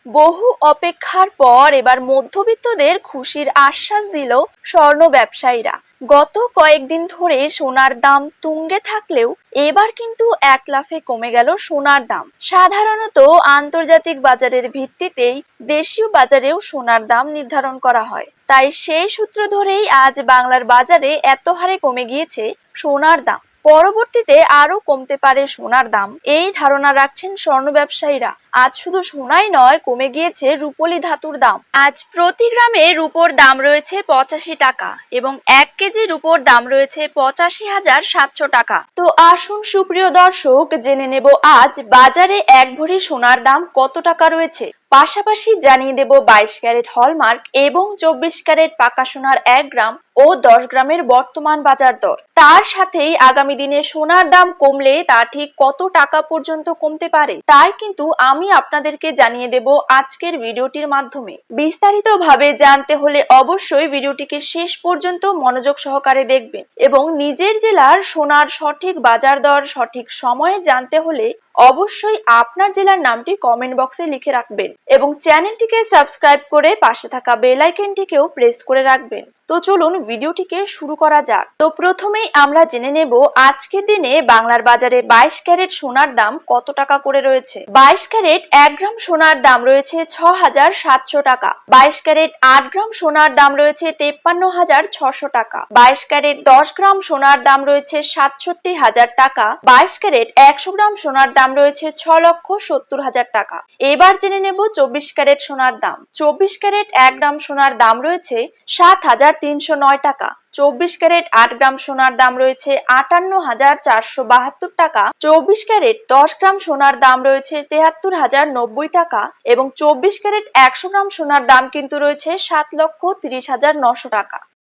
বহু অপেক্ষার পর এবার মধ্যবিত্তদের খুশির আশ্বাস দিল স্বর্ণ ব্যবসায়ীরা। গত কয়েকদিন ধরে সোনার দাম তুঙ্গে থাকলেও এবার কিন্তু এক লাফে কমে গেল সোনার দাম। সাধারণত আন্তর্জাতিক বাজারের ভিত্তিতেই দেশীয় বাজারেও সোনার দাম নির্ধারণ করা হয়, তাই সেই সূত্র ধরেই আজ বাংলার বাজারে এত হারে কমে গিয়েছে সোনার দাম। পরবর্তীতে আরো কমতে পারে সোনার দাম, এই ধারণা রাখছেন স্বর্ণ ব্যবসায়ীরা। আজ শুধু সোনাই নয়, কমে গিয়েছে রূপোলি ধাতুর দাম। আজ প্রতি গ্রামে রূপোর দাম রয়েছে 85 টাকা এবং 1 কেজি রূপোর দাম রয়েছে 85,700 টাকা। তো আসুন সুপ্রিয় দর্শক, জেনে নেব আজ বাজারে 1 ভরি সোনার দাম কত টাকা রয়েছে। পাশাপাশি জানিয়ে দেব 22 ক্যারেট হলমার্ক এবং 24 ক্যারেট পাকা সোনার 1 গ্রাম ও 10 গ্রামের বর্তমান বাজার দর। তার সাথেই আগামী দিনে সোনার দাম কমলে তা ঠিক কত টাকা পর্যন্ত কমতে পারে তাই কিন্তু আমি আপনাদেরকে জানিয়ে দেব আজকের ভিডিওটির মাধ্যমে। বিস্তারিতভাবে জানতে হলে অবশ্যই ভিডিওটিকে শেষ পর্যন্ত মনোযোগ সহকারে দেখবেন এবং নিজের জেলার সোনার সঠিক বাজার দর সঠিক সময়ে জানতে হলে অবশ্যই আপনার জেলার নামটি কমেন্ট বক্সে লিখে রাখবেন এবং চ্যানেলটিকে সাবস্ক্রাইব করে পাশে থাকা বেল আইকনটিকেও প্রেস করে রাখবেন। তো চলুন ভিডিওটিকে শুরু করা যাক। তো প্রথমেই আমরা জেনে নেব আজকের দিনে বাংলার বাজারে 22 ক্যারেট সোনার দাম কত টাকা করে রয়েছে। 22 ক্যারেট 1 গ্রাম সোনার দাম রয়েছে 6,700 টাকা। 22 ক্যারেট 8 গ্রাম সোনার দাম রয়েছে 53,600 টাকা। 22 ক্যারেট 10 গ্রাম সোনার দাম রয়েছে 67,000 টাকা। 22 ক্যারেট 100 গ্রাম সোনার দাম রয়েছে 6,70,000 টাকা। এবার জেনে নেব 24 ক্যারেট সোনার দাম। 24 ক্যারেট 1 গ্রাম সোনার দাম রয়েছে 7,309 টাকা। 24 ক্যারেট 8 গ্রাম সোনার দাম রয়েছে 58,472 টাকা। 24 ক্যারেট 10 গ্রাম সোনার দাম রয়েছে 73,090 টাকা এবং 24 ক্যারেট 100 গ্রাম সোনার দাম কিন্তু রয়েছে 7,30,900 টাকা।